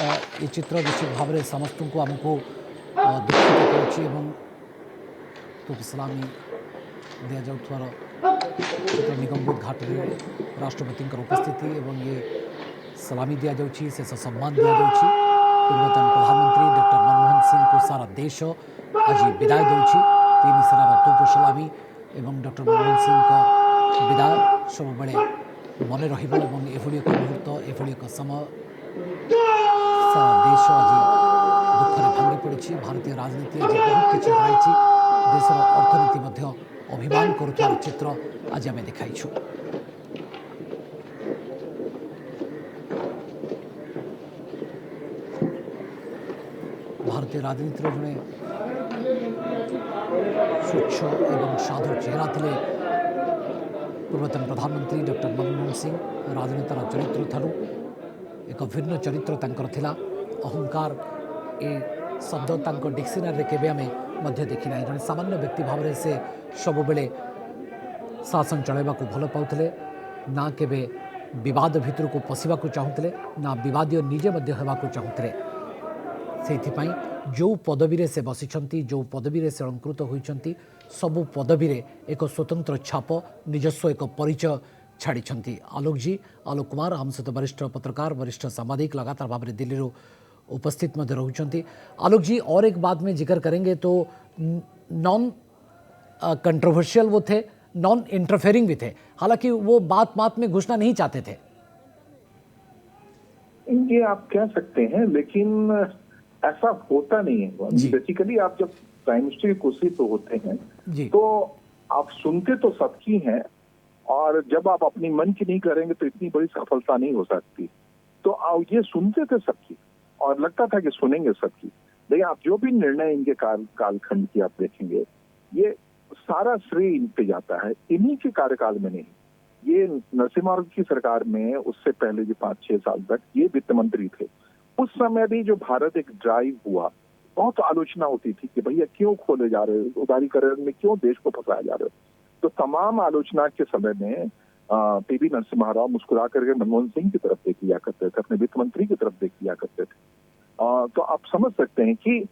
ये चित्र निश्चित भाव में समस्त को आमको दुखित कर तोप सलामी दि जाऊर चित्र निगमबोध घाट में राष्ट्रपति उपस्थिति एवं ये सलामी दि जाऊँगी शेष सम्मान दि जाऊँगी पूर्वतन प्रधानमंत्री डॉक्टर मनमोहन सिंह को सारा देश आज विदाय दूसरी तीन सेनार तोप सलामी एवं डॉक्टर मनमोहन सिंह का विदाय सब बड़े मन रही एक मुहूर्त एभली एक समय सारा देश आज दुखरे भांगी पड़ी भारतीय राजनीति आज बहुत किसी हराई देशर अर्थनीति अभिमान करुवार चित्र आज आम देखाइछु। भारतीय राजनीति जड़े स्वच्छ एवं साधु चेहरा थे पूर्वतन प्रधानमंत्री डॉक्टर मनमोहन सिंह राजनेतार चरित्र ठारू एक भिन्न चरित्र तांकर थिला अहंकार ए शब्द तांको डिक्शनरी केबे आमे मध्य देखि ना जने सामान्य व्यक्ति भाव में से सब बेले शासन चलाइबा को भल पाउथले ना केबे विवाद भितर को पशिबा को चाहुतले ना विवादीय निजे मध्य हेबा को चाहुतले सेथिपाई जो पदवी रे से बसिछंती जो पदवी रे से अलंकृत होइछंती सबु पदवी रे एक स्वतंत्र छाप निजस्व एक परिचय छाड़ी आलोक जी आलोक कुमार हम सहित वरिष्ठ पत्रकार वरिष्ठ सांबादिक लगातार भाव में दिल्ली उपस्थित रहते। आलोक जी और एक बात में जिक्र करेंगे तो नॉन कंट्रोवर्शियल वो थे नॉन इंटरफेयरिंग भी थे हालांकि वो बात में घुसना नहीं चाहते थे। ये आप कह सकते हैं लेकिन ऐसा होता नहीं है। बेसिकली आप जब प्राइम मिनिस्टर की कुर्सी पे होते हैं तो आप सुनते तो सबकी हैं और जब आप अपनी मन की नहीं करेंगे तो इतनी बड़ी सफलता नहीं हो सकती। तो आप ये सुनते थे सबकी और लगता था कि सुनेंगे सबकी, लेकिन आप जो भी निर्णय इनके कालखंड की आप देखेंगे ये सारा श्रेय इन पे जाता है, इन्हीं के कार्यकाल में नहीं। ये नरसिम्हा की सरकार में उससे पहले जो 5-6 साल तक ये वित्त मंत्री थे, उस समय भी जो भारत एक ड्राइव हुआ बहुत आलोचना होती थी कि भैया क्यों खोले जा रहे हो, उदारीकरण में क्यों देश को फंसाया जा रहा है। तो तमाम आलोचना के समय में पीवी नरसिम्हा राव मुस्कुरा करके मनमोहन सिंह की तरफ देख लिया करते थे, अपने वित्त मंत्री की तरफ देख लिया करते थे। तो आप समझ सकते हैं कि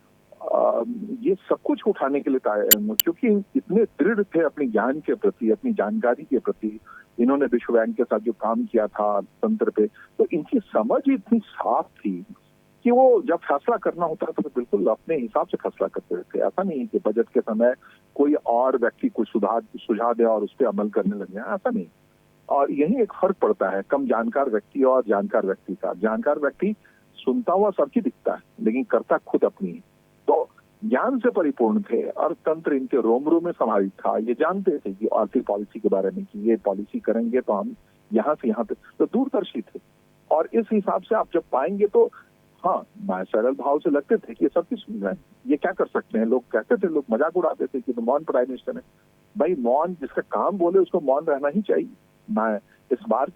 ये सब कुछ उठाने के लिए क्योंकि इतने दृढ़ थे अपने ज्ञान के प्रति, अपनी जानकारी के प्रति। इन्होंने विश्व बैंक के साथ जो काम किया था तंत्र पे, तो इनकी समझ इतनी साफ थी कि वो जब फैसला करना होता था तो बिल्कुल अपने हिसाब से फैसला करते थे। ऐसा नहीं कि बजट के समय कोई और व्यक्ति कुछ सुझाव दे और उस पर अमल करने लग गया, ऐसा नहीं। और यही एक फर्क पड़ता है कम जानकार व्यक्ति और जानकार व्यक्ति का। जानकार व्यक्ति सुनता हुआ सबकी दिखता है लेकिन करता खुद अपनी है। तो ज्ञान से परिपूर्ण थे और तंत्र इनके रोम रोम में समाहित था। ये जानते थे कि आर्थिक पॉलिसी के बारे में कि ये पॉलिसी करेंगे तो हम यहाँ से यहाँ पे, तो दूरदर्शी थे। और इस हिसाब से आप जब पाएंगे तो हाँ, मैं सरल भाव से लगते थे कि सब कुछ सुन रहे हैं, ये क्या कर सकते हैं। लोग कहते थे, लोग मजाक उड़ाते थे कि तो मौन प्राइम मिनिस्टर है। भाई मौन, जिसका काम बोले उसको मौन रहना ही चाहिए। मैं इस बात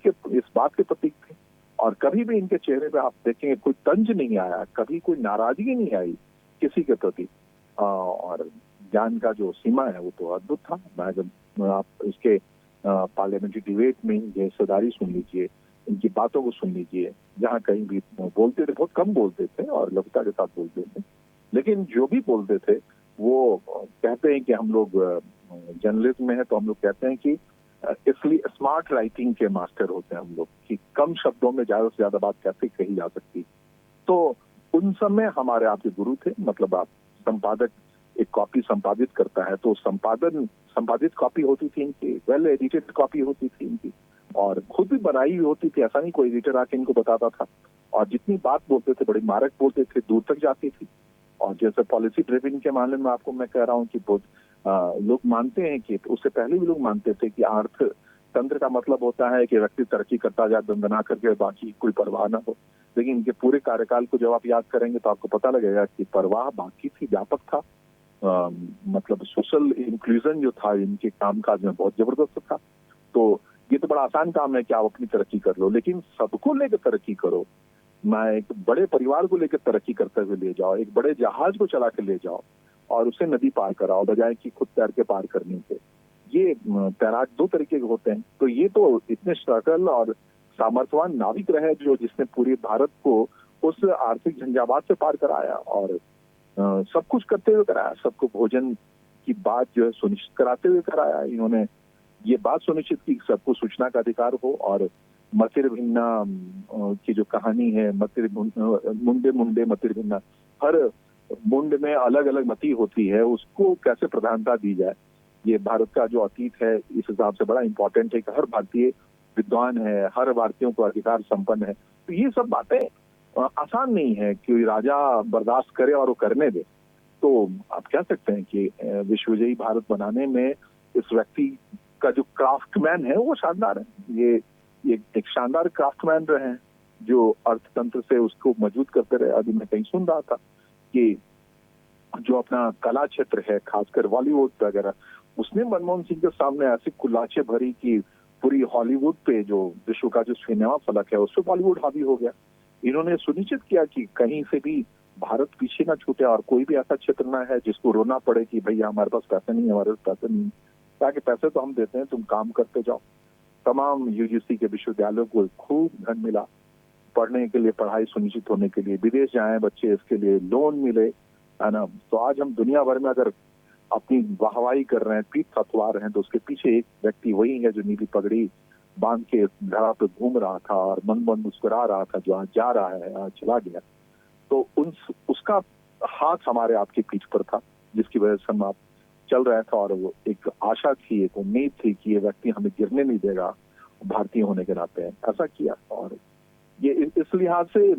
के प्रतीक थे और कभी भी इनके चेहरे पे आप देखेंगे कोई तंज नहीं आया, कभी कोई नाराजगी नहीं आई किसी के प्रति। और ज्ञान का जो सीमा है वो तो अद्भुत था। मैं जब आप इसके पार्लियामेंट्री डिबेट में ये हिस्सेदारी सुन लीजिए, इनकी बातों को सुन लीजिए, जहाँ कहीं भी बोलते थे, बहुत कम बोलते थे और लघुता के साथ बोलते थे, लेकिन जो भी बोलते थे वो कहते हैं कि हम लोग जर्नलिज्म में है तो हम लोग कहते हैं कि इसलिए स्मार्ट राइटिंग के मास्टर होते हैं हम लोग, कि कम शब्दों में ज्यादा से ज्यादा बात कैसे कही जा सकती। तो उन समय हमारे आपके गुरु थे। मतलब आप संपादक एक कॉपी संपादित करता है तो संपादित कॉपी होती थी इनकी, वेल एडिटेड कॉपी होती थी इनकी और खुद भी बनाई हुई होती थी। ऐसा नहीं कोई एडिटर आके इनको बताता था। और जितनी बात बोलते थे बड़ी मारक बोलते थे, दूर तक जाती थी। और जैसे पॉलिसी ड्रिविंग के मामले में आपको मैं कह रहा हूँ कि बहुत लोग मानते हैं कि उससे पहले भी लोग मानते थे कि अर्थतंत्र का मतलब होता है कि व्यक्ति तरक्की करता जाए दंदना करके, बाकी कोई परवाह ना हो। लेकिन इनके पूरे कार्यकाल को जब आप याद करेंगे तो आपको पता लगेगा कि परवाह बाकी थी, व्यापक था। मतलब सोशल इंक्लूजन जो था इनके कामकाज में बहुत जबरदस्त था। तो ये तो बड़ा आसान काम है कि आप अपनी तरक्की कर लो, लेकिन सबको लेकर तरक्की करो। मैं एक बड़े परिवार को लेकर तरक्की करते हुए ले जाओ, एक बड़े जहाज को चला के ले जाओ और उसे नदी पार कराओ बजाय कि खुद तैर के पार करने के। ये तैराक दो तरीके के होते हैं। तो ये तो इतने सकल और सामर्थ्यवान नाविक रहे जो जिसने पूरे भारत को उस आर्थिक झंझावात से पार कराया और सब कुछ करते हुए कराया, सबको भोजन की बात जो है सुनिश्चित कराते हुए कराया। इन्होंने ये बात सुनिश्चित की सबको सूचना का अधिकार हो और मतिर भिन्ना की जो कहानी है, मुंडे मुंडे मतिर भिन्ना, हर मुंड में अलग अलग मति होती है, उसको कैसे प्रधानता दी जाए। ये भारत का जो अतीत है इस हिसाब से बड़ा इंपॉर्टेंट है कि हर भारतीय विद्वान है, हर भारतीयों को अधिकार संपन्न है। तो ये सब बातें आसान नहीं है कि राजा बर्दाश्त करे और वो करने दे। तो आप कह सकते हैं कि विश्वविजयी भारत बनाने में इस व्यक्ति का जो क्राफ्टमैन है वो शानदार है। ये एक शानदार क्राफ्टमैन रहे हैं जो अर्थतंत्र से उसको मजबूत करते रहे। अभी मैं कहीं सुन रहा था कि जो अपना कला क्षेत्र है, खासकर बॉलीवुड वगैरह, उसने मनमोहन सिंह के सामने ऐसी कुल्लाचे भरी कि पूरी हॉलीवुड पे जो विश्व का जो सिनेमा फलक है उस पर बॉलीवुड हावी हो गया। इन्होंने सुनिश्चित किया कि कहीं से भी भारत पीछे ना छूटे और कोई भी ऐसा क्षेत्र ना है जिसको रोना पड़े कि भैया हमारे पास पैसे नहीं है, हमारे पास पैसे नहीं, ताकि पैसे तो हम देते हैं, तुम काम करते जाओ। तमाम यूजीसी के विश्वविद्यालयों को खूब धन मिला पढ़ने के लिए, पढ़ाई सुनिश्चित होने के लिए, विदेश जाए बच्चे इसके लिए लोन मिले, है ना। तो आज हम दुनिया भर में अगर अपनी वाहवाही कर रहे हैं, पीठ थपवा रहे हैं, तो उसके पीछे एक व्यक्ति वही है जो नीली पगड़ी बांध के धरा पे घूम रहा था और मन मन मुस्कुरा रहा था, जो आज जा रहा है, आज चला गया। तो उसका हाथ हमारे आपकी पीठ पर था, जिसकी वजह से हम आप चल रहे थे और वो एक आशा थी, एक उम्मीद थी कि ये व्यक्ति हमें गिरने नहीं देगा, भारतीय होने के नाते ऐसा किया। और ये इस लिहाज से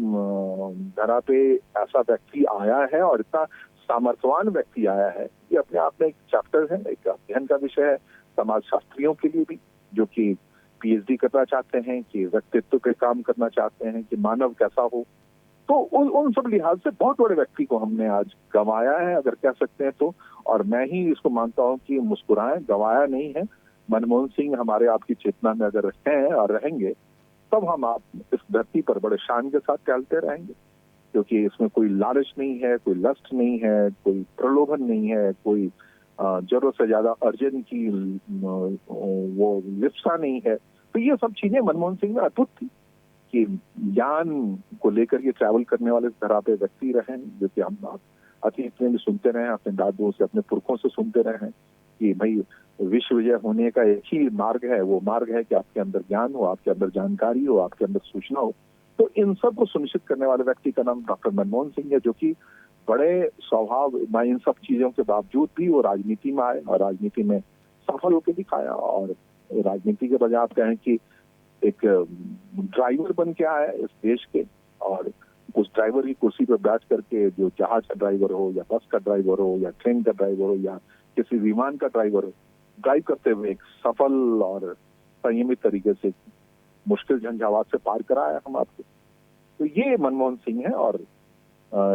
धरा पे ऐसा व्यक्ति आया है और इतना सामर्थ्यवान व्यक्ति आया है, ये अपने आप में एक चैप्टर है, एक अध्ययन का विषय है समाजशास्त्रियों के लिए भी, जो कि पीएचडी करना चाहते हैं, कि व्यक्तित्व पे काम करना चाहते हैं, कि मानव कैसा हो। तो उन सब लिहाज से बहुत बड़े व्यक्ति को हमने आज गंवाया है, अगर कह सकते हैं तो। और मैं ही इसको मानता हूं कि मुस्कुराएं, गंवाया नहीं है। मनमोहन सिंह हमारे आपकी चेतना में अगर हैं और रहेंगे, तब हम आप इस धरती पर बड़े शान के साथ टहलते रहेंगे, क्योंकि इसमें कोई लालच नहीं है, कोई लस्ट नहीं है, कोई प्रलोभन नहीं है, कोई जरूरत से ज्यादा अर्जन की वो लिप्सा नहीं है। तो ये सब चीजें मनमोहन सिंह में अद्भुत थी कि ज्ञान को लेकर के ट्रैवल करने वाले धरा पे व्यक्ति रहे, जो कि हम अतीत में भी सुनते रहे, अपने दादुओं से, अपने पुरखों से सुनते रहे हैं कि भाई विश्व विजय होने का एक ही मार्ग है, वो मार्ग है कि आपके अंदर ज्ञान हो, आपके अंदर जानकारी हो, आपके अंदर सूचना हो। तो इन सब को सुनिश्चित करने वाले व्यक्ति का नाम डॉक्टर मनमोहन सिंह है, जो कि बड़े स्वभाव में इन सब चीजों के बावजूद भी वो राजनीति में आए और राजनीति में सफल होकर दिखाया। और राजनीति के बजाय आप कहें कि एक ड्राइवर बन के आया इस देश के, और उस ड्राइवर की कुर्सी पर बैठ करके, जो जहाज का ड्राइवर हो या बस का ड्राइवर हो या ट्रेन का ड्राइवर हो या किसी विमान का ड्राइवर हो, ड्राइव करते हुए एक सफल और संयमित तरीके से मुश्किल झंझावात से पार कराया हम आपको। तो ये मनमोहन सिंह है और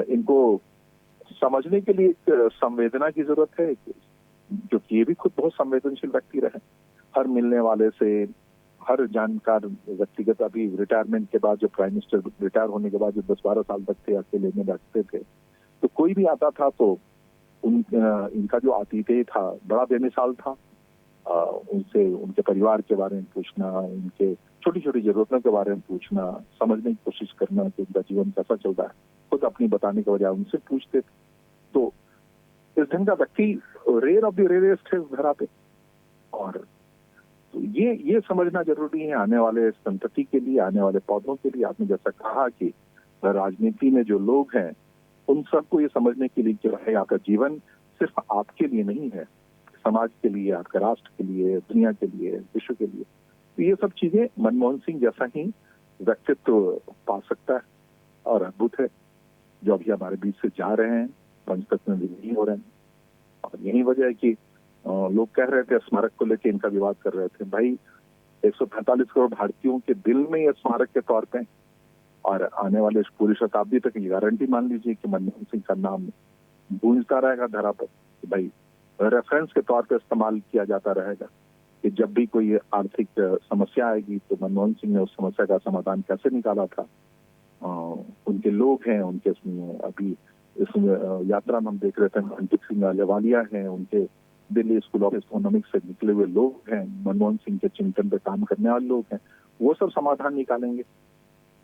इनको समझने के लिए एक संवेदना की जरूरत है, क्योंकि ये भी खुद बहुत संवेदनशील व्यक्ति रहे। हर मिलने वाले से, हर जानकार व्यक्तिगत, अभी रिटायरमेंट के बाद जो प्राइम मिनिस्टर रिटायर होने के बाद जो 10-12 साल तक थे अकेले में बैठते थे, तो कोई भी आता था तो इनका जो आतिथ्य था बड़ा बेमिसाल था। उनसे उनके परिवार के बारे में पूछना, उनके छोटी छोटी जरूरतों के बारे में पूछना, समझने की कोशिश करना कि उनका जीवन कैसा चल रहा है, खुद अपनी बताने के बजाय उनसे पूछते थे। तो इस ढंग का व्यक्ति रेयर ऑफ द रेयरेस्ट है इस धरा पे। और तो ये समझना जरूरी है आने वाले संतति के लिए, आने वाले पौधों के लिए। आपने जैसा कहा कि राजनीति में जो लोग हैं उन सबको ये समझने के लिए जो है, आपका जीवन सिर्फ आपके लिए नहीं है, समाज के लिए, आपके राष्ट्र के लिए, दुनिया के लिए, विश्व के लिए। तो ये सब चीजें मनमोहन सिंह जैसा ही व्यक्तित्व पा सकता है और अद्भुत है, जो अभी हमारे बीच से जा रहे हैं, पंचतत्व में विलीन हो रहे हैं। और यही वजह है कि लोग कह रहे थे स्मारक को लेकर इनका विवाद कर रहे थे। भाई 145 करोड़ भारतीयों के दिल में ये स्मारक के तौर पे, और आने वाले पूरी शताब्दी तक ये गारंटी मान लीजिए कि मनमोहन सिंह का नाम गूंजता रहेगा धरा पर, कि भाई रेफरेंस के तौर पे इस्तेमाल किया जाता रहेगा कि जब भी कोई आर्थिक समस्या आएगी तो मनमोहन सिंह ने उस समस्या का समाधान कैसे निकाला था। उनके लोग हैं, उनके अभी इस यात्रा में हम देख रहे थे मनदीप सिंह अहलूवालिया हैं, उनके दिल्ली स्कूल ऑफ इकोनॉमिक्स से निकले हुए लोग हैं, मनमोहन सिंह के चिंतन पे काम करने वाले लोग हैं, वो सब समाधान निकालेंगे।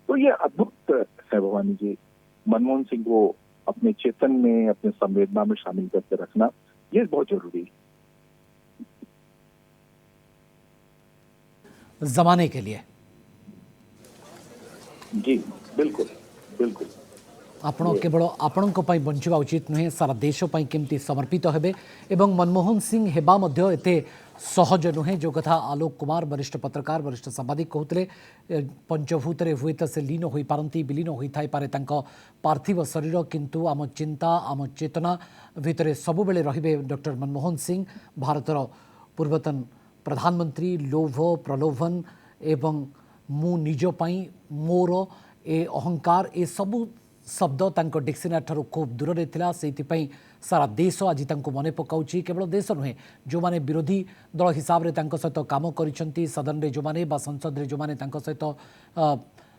तो ये अद्भुत है भवानी जी, मनमोहन सिंह को अपने चेतन में, अपने संवेदना में शामिल करके रखना, ये बहुत जरूरी है जमाने के लिए। जी बिल्कुल बिल्कुल। आपण केवल आपण बंचा उचित नुहे, सारा देश केमती समर्पित हेबे एवं मनमोहन सिंह हेबा मध्य एते सहज नुहे, जो कथा आलोक कुमार वरिष्ठ पत्रकार वरिष्ठ सांबादिक कहते पंचभूत हुए तो से लीन हो पारती, विलीन होता पारे पार्थिव शरीर, किंतु आम चिंता आम चेतना भितर सबु बेले रहिबे डॉक्टर मनमोहन सिंह, भारतर पूर्वतन प्रधानमंत्री। लोभ प्रलोभन एवं मु निज पाई मोर ए अहंकार ए सबु शब्द तांको डिक्शनरी ठारू खूब दूर रे थिला, सेइथिपई सारा देश आज तांको मने पकाउची। केवल देश नुहे, जो माने विरोधी दल हिसाब रे तांको सहित काम करिसंती, सदन रे जो माने बा संसद रे जो माने तांको सहित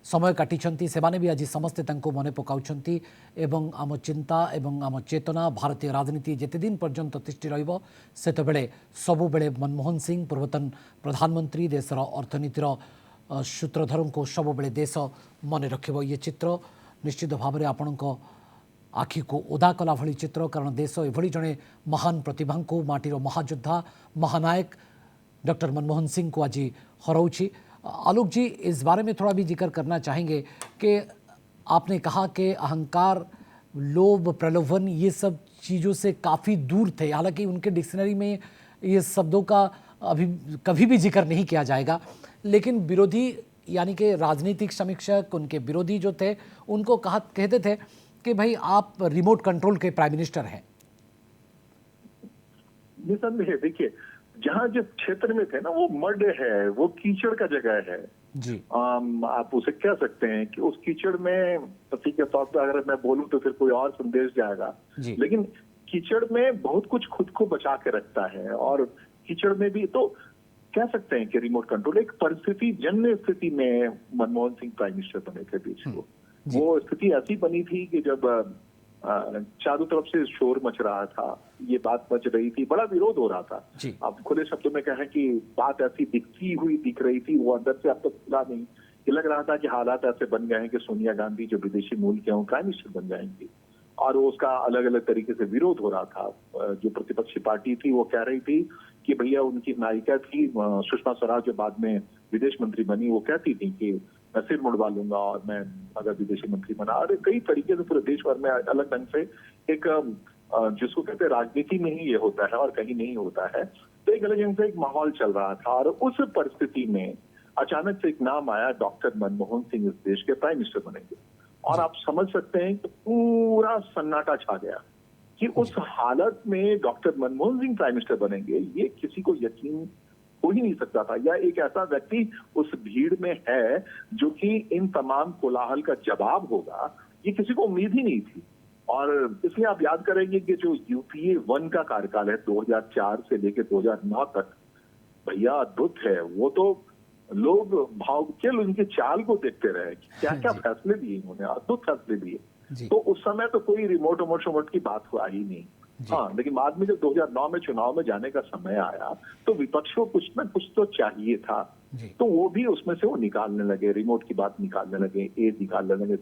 समय काटिछंती, से माने भी आज समस्ते तांको मने पकाउछंती। एवं आम चिंता एवं आम चेतना भारतीय राजनीति जेते दिन पर्यंत तिष्ठि रहिबो, सेते बेले सबु बेले मनमोहन सिंह पूर्वतन प्रधानमंत्री देशर अर्थनीतिर सूत्रधर को सब बेले देश मन रखिबो। ये चित्र निश्चित भाव में आपण आखि को ओदा कला भली चित्र, कारण देश एभली जड़े महान प्रतिभा को, माटीर महायोद्धा महानायक डॉक्टर मनमोहन सिंह को आज हराउछि। आलोक जी, इस बारे में थोड़ा भी जिक्र करना चाहेंगे कि आपने कहा कि अहंकार, लोभ, प्रलोभन ये सब चीज़ों से काफ़ी दूर थे, हालांकि उनके डिक्शनरी में ये शब्दों का अभी कभी भी जिक्र नहीं किया जाएगा, लेकिन विरोधी यानी कि राजनीतिक समीक्षक, उनके विरोधी जो थे, उनको कहते थे कि भाई आप रिमोट कंट्रोल के प्राइम मिनिस्टर हैं। निसंदेह देखिए, जहाँ जिस क्षेत्र में थे ना, वो मड है, वो कीचड़ का जगह है जी। आप उसे कह सकते हैं कि उस कीचड़ में पति के तौर पर अगर मैं बोलूं तो फिर कोई और संदेश जाएगा, लेकिन कीचड़ में बहुत कुछ खुद को बचा के रखता है, और कीचड़ में भी तो कह सकते हैं कि रिमोट कंट्रोल एक परिस्थिति जन्य स्थिति में मनमोहन सिंह प्राइम मिनिस्टर बने थे बीच को। वो स्थिति ऐसी बनी थी कि जब चारों तरफ से शोर मच रहा था, ये बात मच रही थी, बड़ा विरोध हो रहा था। अब खुले शब्दों में कहें कि बात ऐसी दिख रही थी, वो अंदर से अब तक खुला नहीं, ये लग रहा था कि हालात ऐसे बन गए हैं कि सोनिया गांधी जो विदेशी मूल के हैं प्राइम मिनिस्टर बन जाएंगी, और उसका अलग अलग तरीके से विरोध हो रहा था। जो प्रतिपक्षी पार्टी थी वो कह रही थी कि भैया, उनकी नायिका थी सुषमा स्वराज जो बाद में विदेश मंत्री बनी, वो कहती थी कि मैं सिर मुड़वा लूंगा और मैं अगर विदेशी मंत्री बना। और कई तरीके से पूरे देश भर में अलग ढंग से एक जिसको कहते हैं राजनीति में ही ये होता है और कहीं नहीं होता है, तो एक अलग ढंग से एक माहौल चल रहा था। और उस परिस्थिति में अचानक से एक नाम आया, डॉक्टर मनमोहन सिंह इस देश के प्राइम मिनिस्टर बनेंगे, और आप समझ सकते हैं कि पूरा सन्नाटा छा गया कि उस हालत में doctor Manmohan Singh prime minister बनेंगे, ये किसी को यकीन हो ही नहीं सकता था। या एक ऐसा व्यक्ति उस भीड़ में है जो कि इन तमाम कोलाहल का जवाब होगा, ये किसी को उम्मीद ही नहीं थी। और इसलिए आप याद करेंगे कि जो यूपीए 1 का कार्यकाल है 2004 से लेकर 2009 तक, भैया अद्भुत है। वो तो लोग भावुक उनके चाल को देखते रहे, क्या क्या फैसले लिए इन्होंने, अद्भुत फैसले लिए। तो उस समय तो कोई रिमोट की बात हुआ ही नहीं। हाँ, लेकिन बाद में जब 2009 में चुनाव में जाने का समय आया तो विपक्ष को कुछ ना कुछ तो चाहिए था, तो वो भी उसमें से वो निकालने लगे, रिमोट की बात निकालने लगे, एज निकालने लगे।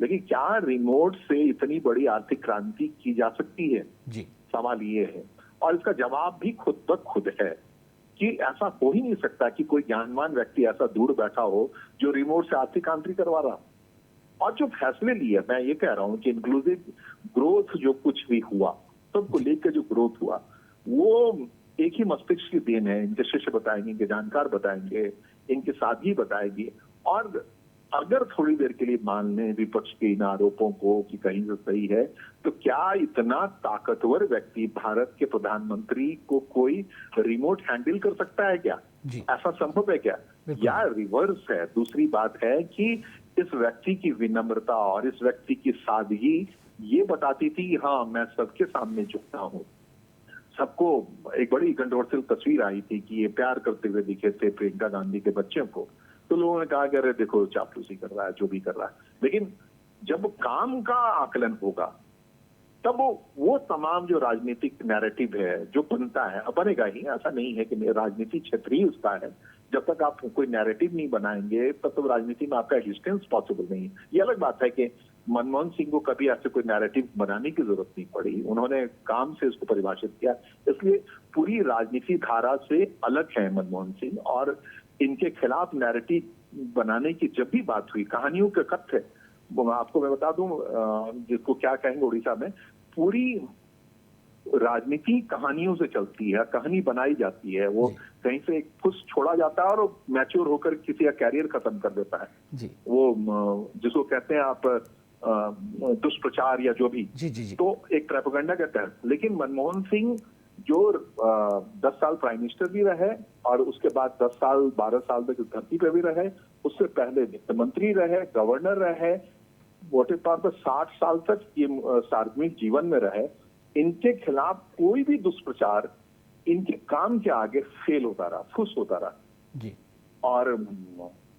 लेकिन क्या रिमोट से इतनी बड़ी आर्थिक क्रांति की जा सकती है? सवाल ये है, और इसका जवाब भी खुद ब खुद है कि ऐसा हो ही नहीं सकता कि कोई ज्ञानवान व्यक्ति ऐसा दूर बैठा हो जो रिमोट से आर्थिक क्रांति करवा रहा। और जो फैसले लिए, मैं ये कह रहा हूं कि इंक्लूसिव ग्रोथ जो कुछ भी हुआ, सबको लेकर जो ग्रोथ हुआ, वो एक ही मस्तिष्क की देन है। इनके शिष्य बताएंगे, इनके जानकार बताएंगे, इनके साथी बताएंगे। और अगर थोड़ी देर के लिए मान लें विपक्ष के इन आरोपों को कि कहीं से सही है, तो क्या इतना ताकतवर व्यक्ति भारत के प्रधानमंत्री को कोई रिमोट हैंडल कर सकता है क्या? ऐसा संभव है क्या? या रिवर्स है? दूसरी बात है कि इस व्यक्ति की विनम्रता और इस व्यक्ति की सादगी ये बताती थी, हाँ मैं सबके सामने झुकता हूँ। सबको एक बड़ी कंट्रोवर्शियल तस्वीर आई थी कि ये प्यार करते हुए दिखे थे प्रियंका गांधी के बच्चों को, तो लोगों ने कहा कि अरे देखो चापलूसी कर रहा है, जो भी कर रहा है। लेकिन जब काम का आकलन होगा तब वो तमाम जो राजनीतिक नैरेटिव है जो बनता है, बनेगा ही, ऐसा नहीं है कि राजनीतिक क्षेत्र ही उसका है, जब तक आप कोई नैरेटिव नहीं बनाएंगे तब तक राजनीति में आपका एग्जिस्टेंस पॉसिबल नहीं है। ये अलग बात है कि मनमोहन सिंह को कभी ऐसे कोई नैरेटिव बनाने की जरूरत नहीं पड़ी, उन्होंने काम से इसको परिभाषित किया, इसलिए पूरी राजनीति धारा से अलग है मनमोहन सिंह। और इनके खिलाफ नैरेटिव बनाने की जब भी बात हुई, कहानियों के कथ्य, आपको मैं बता दूं जिसको क्या कहेंगे उड़ीसा में, पूरी राजनीति कहानियों से चलती है, कहानी बनाई जाती है, वो कहीं से एक फुस छोड़ा जाता है और मैच्योर होकर किसी का कैरियर खत्म कर देता है जी। वो जिसको कहते हैं आप दुष्प्रचार या जो भी जी। तो एक प्रोपेगेंडा के तहत। लेकिन मनमोहन सिंह जो 10 साल प्राइम मिनिस्टर भी रहे और उसके बाद 10 साल 12 साल तक इस धरती पे भी रहे, उससे पहले वित्त मंत्री रहे, गवर्नर रहे, मोटे तौर पर 60 साल तक ये सार्वजनिक जीवन में रहे। इनके खिलाफ कोई भी दुष्प्रचार इनके काम के आगे फेल होता रहा, फुस होता रहा जी। और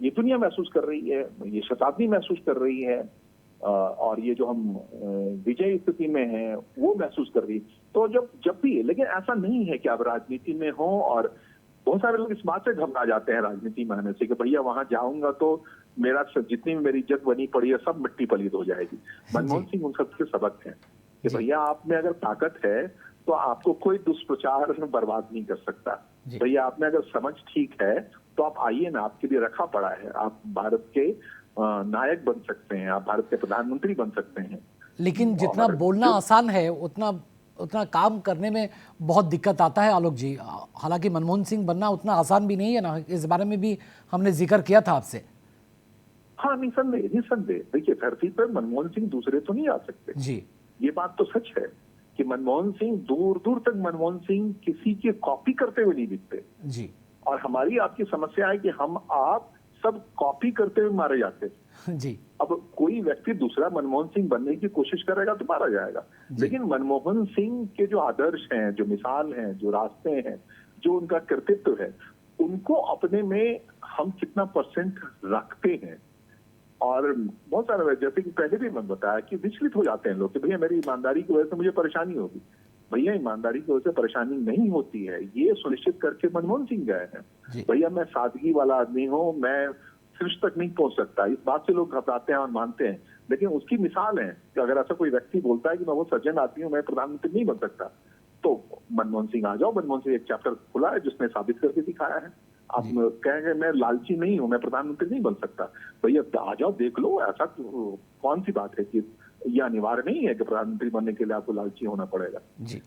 ये दुनिया महसूस कर रही है, ये शताब्दी महसूस कर रही है, और ये जो हम विजय स्थिति में हैं वो महसूस कर रही। तो जब भी, लेकिन ऐसा नहीं है कि आप राजनीति में हो, और बहुत सारे लोग इस बात से घबरा जाते हैं राजनीति में आने से कि भैया वहां जाऊंगा तो मेरा जितनी भी मेरी इज्जत बनी पड़ी है सब मिट्टी पलीत हो जाएगी। मनमोहन सिंह उन सबसे सबक है कि भैया आप में अगर ताकत है तो आपको कोई दुष्प्रचार बर्बाद नहीं कर सकता। भैया आप में अगर समझ ठीक है तो आप आइए ना, आपके लिए रखा पड़ा है, आप भारत के नायक बन सकते हैं, आप भारत के प्रधानमंत्री बन सकते हैं। लेकिन जितना बोलना आसान है उतना काम करने में बहुत दिक्कत आता है आलोक जी। हालांकि मनमोहन सिंह बनना उतना आसान भी नहीं है ना, इस बारे में भी हमने जिक्र किया था आपसे। हाँ, निसंदेह। देखिए, धरती पर मनमोहन सिंह दूसरे तो नहीं आ सकते जी, ये बात तो सच है कि मनमोहन सिंह दूर दूर तक मनमोहन सिंह किसी की कॉपी करते हुए नहीं दिखते जी। और हमारी आपकी समस्या है कि हम आप सब कॉपी करते हुए मारे जाते जी। अब कोई व्यक्ति दूसरा मनमोहन सिंह बनने की कोशिश करेगा तो मारा जाएगा, लेकिन मनमोहन सिंह के जो आदर्श हैं, जो मिसाल हैं, जो रास्ते हैं, जो उनका कृतित्व है, उनको अपने में हम कितना परसेंट रखते हैं। और बहुत सारे, जैसे कि पहले भी मैंने बताया कि विचलित हो जाते हैं लोग कि भैया मेरी ईमानदारी की वजह से मुझे परेशानी होगी। भैया ईमानदारी की वजह से परेशानी नहीं होती है, ये सुनिश्चित करके मनमोहन सिंह गए हैं। भैया मैं सादगी वाला आदमी हूँ, मैं शीर्ष तक नहीं पहुंच सकता, इस बात से लोग घबराते हैं और मानते हैं, लेकिन उसकी मिसाल है कि अगर ऐसा कोई व्यक्ति बोलता है कि मैं वो सज्जन आदमी हूँ, मैं प्रधानमंत्री नहीं बन सकता, तो मनमोहन सिंह आ जाओ। मनमोहन सिंह एक चैप्टर खुला है जिसने साबित करके दिखाया है। आप कहेंगे मैं लालची नहीं हूं, मैं प्रधानमंत्री नहीं बन सकता, भैया आ जाओ देख लो, ऐसा कौन सी बात है कि यह अनिवार्य नहीं है कि प्रधानमंत्री बनने के लिए आपको लालची होना पड़ेगा जी।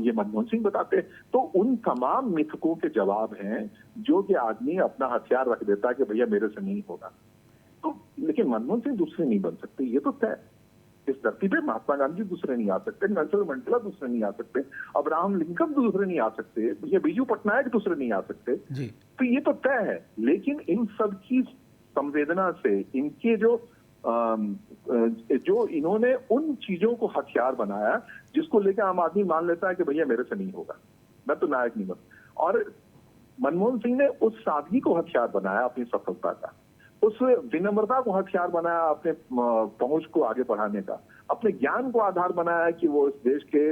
ये मनमोहन सिंह बताते हैं। तो उन तमाम मिथकों के जवाब हैं जो कि आदमी अपना हथियार रख देता है कि भैया मेरे से नहीं होगा। तो लेकिन मनमोहन सिंह दूसरे नहीं बन सकते, ये तो तय। इस धरती पे महात्मा गांधी दूसरे नहीं आ सकते, नेल्सन मंडेला दूसरे नहीं आ सकते, अब्राहम लिंकन दूसरे नहीं आ सकते, ये बीजू पटनायक दूसरे नहीं आ सकते जी। तो ये तो तय है। लेकिन इन सब की संवेदना से, इनके जो इन्होंने उन चीजों को हथियार बनाया जिसको लेकर आम आदमी मान लेता है कि भैया मेरे से नहीं होगा, मैं तो नायक नहीं बन। और मनमोहन सिंह ने उस सादगी को हथियार बनाया अपनी सफलता का, उस विनम्रता को हथियार बनाया अपने पहुंच को आगे बढ़ाने का, अपने ज्ञान को आधार बनाया कि वो इस देश के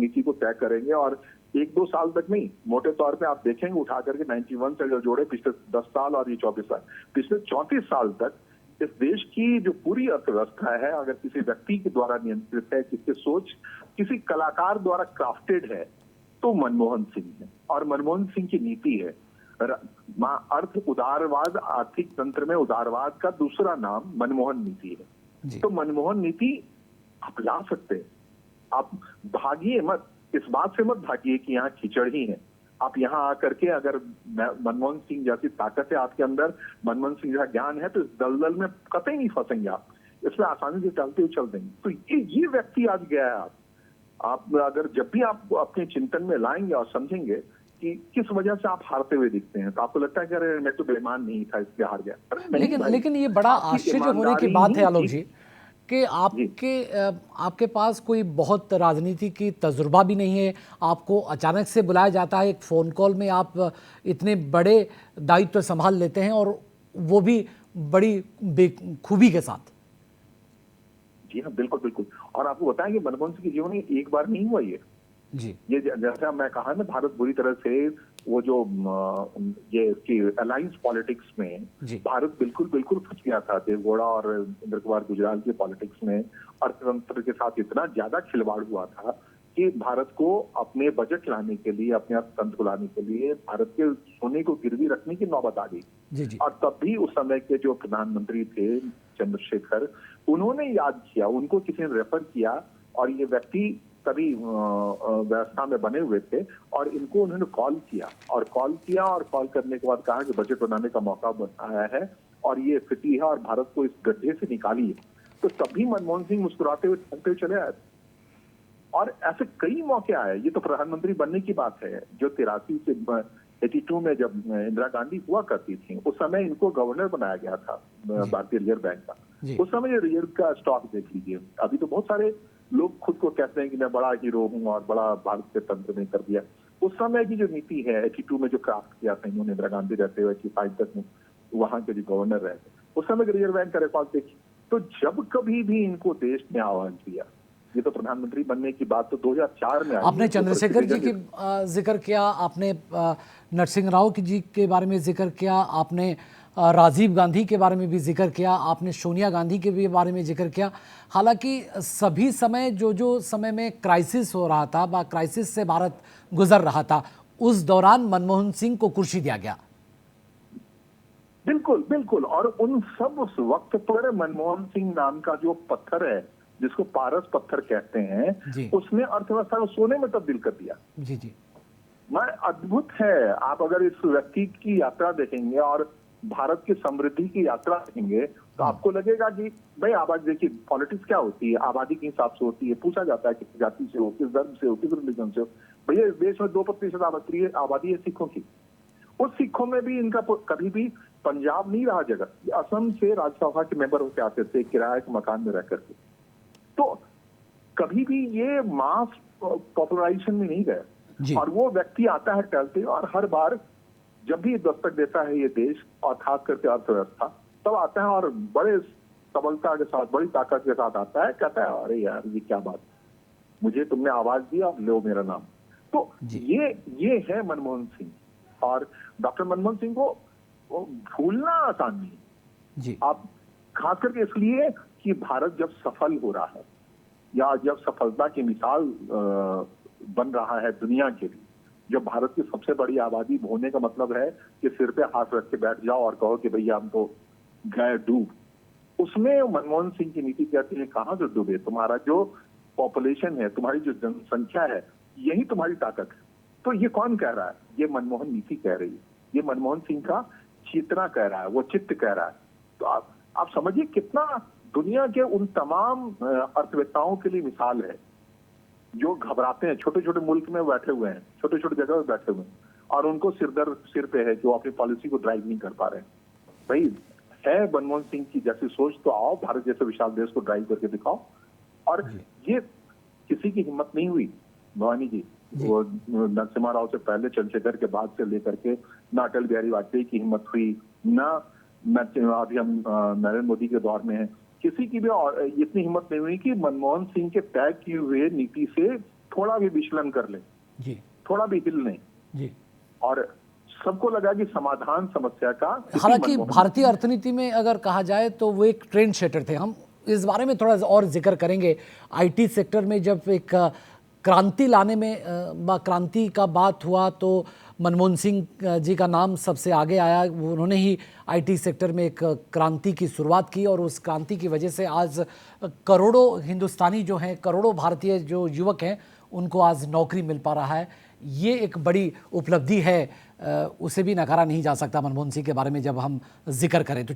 नीति को तय करेंगे। और 1-2 साल तक नहीं, मोटे तौर पे आप देखेंगे उठा करके 91 से जो जोड़े पिछले 10 साल और ये 24 साल, पिछले 34 साल तक इस देश की जो पूरी अर्थव्यवस्था है, अगर किसी व्यक्ति के द्वारा नियंत्रित है, किसी सोच किसी कलाकार द्वारा क्राफ्टेड है, तो मनमोहन सिंह है। और मनमोहन सिंह की नीति है अर्थ उदारवाद। आर्थिक तंत्र में उदारवाद का दूसरा नाम मनमोहन नीति है। तो मनमोहन नीति आप ला सकते हैं, आप भागिए मत, इस बात से मत भागिए कि यहाँ कीचड़ ही है। आप यहाँ आकर के अगर मनमोहन सिंह जैसी ताकत है आपके अंदर, मनमोहन सिंह जैसा ज्ञान है, तो इस दलदल में कतई नहीं फंसेंगे आप, इसमें आसानी से चलते हुए चल देंगे। तो ये व्यक्ति आज गया है। आप अगर जब भी आप अपने चिंतन में लाएंगे और समझेंगे कि किस वजह से आप हारते हुए दिखते हैं, तो आपको लगता है कि अरे मैं तो बेईमान नहीं था इसलिए हार गया। लेकिन ये बड़ा आश्चर्य होने की बात है आलोक जी कि आपके पास कोई बहुत राजनीति की तजुर्बा भी नहीं है, आपको अचानक से बुलाया जाता है, एक फ़ोन कॉल में आप इतने बड़े दायित्व संभाल लेते हैं और वो भी बड़ी बेखूबी के साथ। जी हाँ, बिल्कुल बिल्कुल। और आपको बताएं कि मनमोहन सिंह के जीवन में एक बार नहीं हुआ ये जी। ये जैसा मैं कहा ना, भारत बुरी तरह से वो जो ये इसकी अलायंस पॉलिटिक्स में भारत बिल्कुल फंस गया था। देवगौड़ा और इंद्र कुमार गुजराल की पॉलिटिक्स में अर्थतंत्र के साथ इतना ज्यादा खिलवाड़ हुआ था कि भारत को अपने बजट लाने के लिए, अपने अर्थतंत्र को लाने के लिए भारत के सोने को गिरवी रखने की नौबत आ गई। और तब भी उस समय के जो प्रधानमंत्री थे चंद्रशेखर, उन्होंने याद किया, उनको किसी ने रेफर किया, और ये व्यक्ति तभी व्यवस्था में बने हुए थे, और इनको उन्होंने कॉल किया और कॉल करने के बाद कहा कि बजट बनाने का मौका आया है और ये स्थिति है और भारत को इस गड्ढे से निकालिए। तो तभी मनमोहन सिंह मुस्कुराते हुए चले आए। और ऐसे कई मौके आए। ये तो प्रधानमंत्री बनने की बात है, जो 83 से 82 में जब इंदिरा गांधी हुआ करती थी, उस समय इनको गवर्नर बनाया गया था भारतीय रिजर्व बैंक का। उस समय रिजर्व का स्टॉक देख लीजिए। अभी तो बहुत सारे लोग खुद को कहते हैं कि मैं बड़ा हीरो हूं और बड़ा भारत के तंत्र में कर दिया। उस समय की जो नीति है 82 में जो क्राफ्ट किया था इन्होंने इंदिरा गांधी रहते हुए 85 तक में वहां के जो गवर्नर रहे थे, उस समय के रिजर्व बैंक का रिकॉर्ड देखिए। तो जब कभी भी इनको देश ने आह्वान किया, ये तो प्रधानमंत्री बनने की बात तो 2004 में आई। आपने चंद्रशेखर जी की जिक्र किया, आपने नरसिंह राव जी के बारे में जिक्र किया, आपने राजीव गांधी के बारे में भी जिक्र किया, आपने सोनिया गांधी के भी बारे में जिक्र किया। हालांकि सभी समय जो समय में क्राइसिस हो रहा था, क्राइसिस से भारत गुजर रहा था, उस दौरान मनमोहन सिंह को कुर्सी दिया गया। बिल्कुल। और उन सब उस वक्त पर मनमोहन सिंह नाम का जो पत्थर है, जिसको पारस पत्थर कहते हैं, उसने अर्थव्यवस्था को सोने में तब्दील कर दिया। जी। मैं अद्भुत है। आप अगर इस व्यक्ति की यात्रा देखेंगे और भारत की समृद्धि की यात्रा देखेंगे तो आपको लगेगा कि भाई आबादी, देखिए पॉलिटिक्स क्या होती है, आबादी के हिसाब से होती है। पूछा जाता है किस जाति से हो, किस धर्म से हो, किस रिलीजन से हो। भैया इस देश में 2% आबादी है सिखों की। उस सिखों में भी इनका कभी भी पंजाब नहीं रहा जगह। असम से राज्यसभा के मेंबर होकर आते थे किराए के मकान में रह करके। तो कभी भी ये मास पॉपुलराइजेशन में नहीं गया। और वो व्यक्ति आता है टहलते, और हर बार जब भी दस्तक देता है ये देश, और खास करके अर्थव्यवस्था, तब आता है और बड़े सबलता के साथ, बड़ी ताकत के साथ आता है, कहता है अरे यार ये क्या बात, मुझे तुमने आवाज दिया, लो मेरा नाम। तो ये है मनमोहन सिंह। और डॉक्टर मनमोहन सिंह को भूलना आसान नहीं। आप खास करके इसलिए कि भारत जब सफल हो रहा है, या जब सफलता की मिसाल बन रहा है दुनिया के लिए, जब भारत की सबसे बड़ी आबादी होने का मतलब है कि सिर पे हाथ रख के बैठ जाओ और कहो कि भैया हम तो गए डूब। उसमें मनमोहन सिंह की नीति कहती है कहां से डूबे, तुम्हारा जो पॉपुलेशन है, तुम्हारी जो जनसंख्या है, यही तुम्हारी ताकत है। तो ये कौन कह रहा है? ये मनमोहन नीति कह रही है, ये मनमोहन सिंह का चेतना कह रहा है, वो चित्त कह रहा है। तो आप समझिए कितना दुनिया के उन तमाम अर्थवेत्ताओं के लिए मिसाल है जो घबराते हैं, छोटे छोटे मुल्क में बैठे हुए हैं, छोटे छोटे जगह में बैठे हुए हैं, और उनको सिर पे है जो अपनी पॉलिसी को ड्राइव नहीं कर पा रहे हैं। भाई है मनमोहन सिंह की जैसी सोच, तो आओ भारत जैसे विशाल देश को ड्राइव करके दिखाओ। और ये किसी की हिम्मत नहीं हुई भवानी जी। वो नरसिम्हा राव से पहले, चंद्रशेखर के बाद से लेकर के ना अटल बिहारी वाजपेयी की हिम्मत हुई, ना अभी हम नरेंद्र मोदी के दौर में है, किसी की भी इतनी हिम्मत नहीं हुई कि मनमोहन सिंह के तय किए हुए नीति से थोड़ा भी विचलन कर ले, थोड़ा भी हिल नहीं। और सबको लगा कि समाधान समस्या का। हालांकि भारतीय अर्थनीति में अगर कहा जाए तो वो एक ट्रेंड सेटर थे। हम इस बारे में थोड़ा और जिक्र करेंगे। आईटी सेक्टर में जब एक क्रांति लाने में क्रांति का बात हुआ तो मनमोहन सिंह जी का नाम सबसे आगे आया। उन्होंने ही आईटी सेक्टर में एक क्रांति की शुरुआत की, और उस क्रांति की वजह से आज करोड़ों हिंदुस्तानी जो हैं, करोड़ों भारतीय जो युवक हैं, उनको आज नौकरी मिल पा रहा है। ये एक बड़ी उपलब्धि है, उसे भी नकारा नहीं जा सकता मनमोहन सिंह के बारे में जब हम जिक्र करें तो।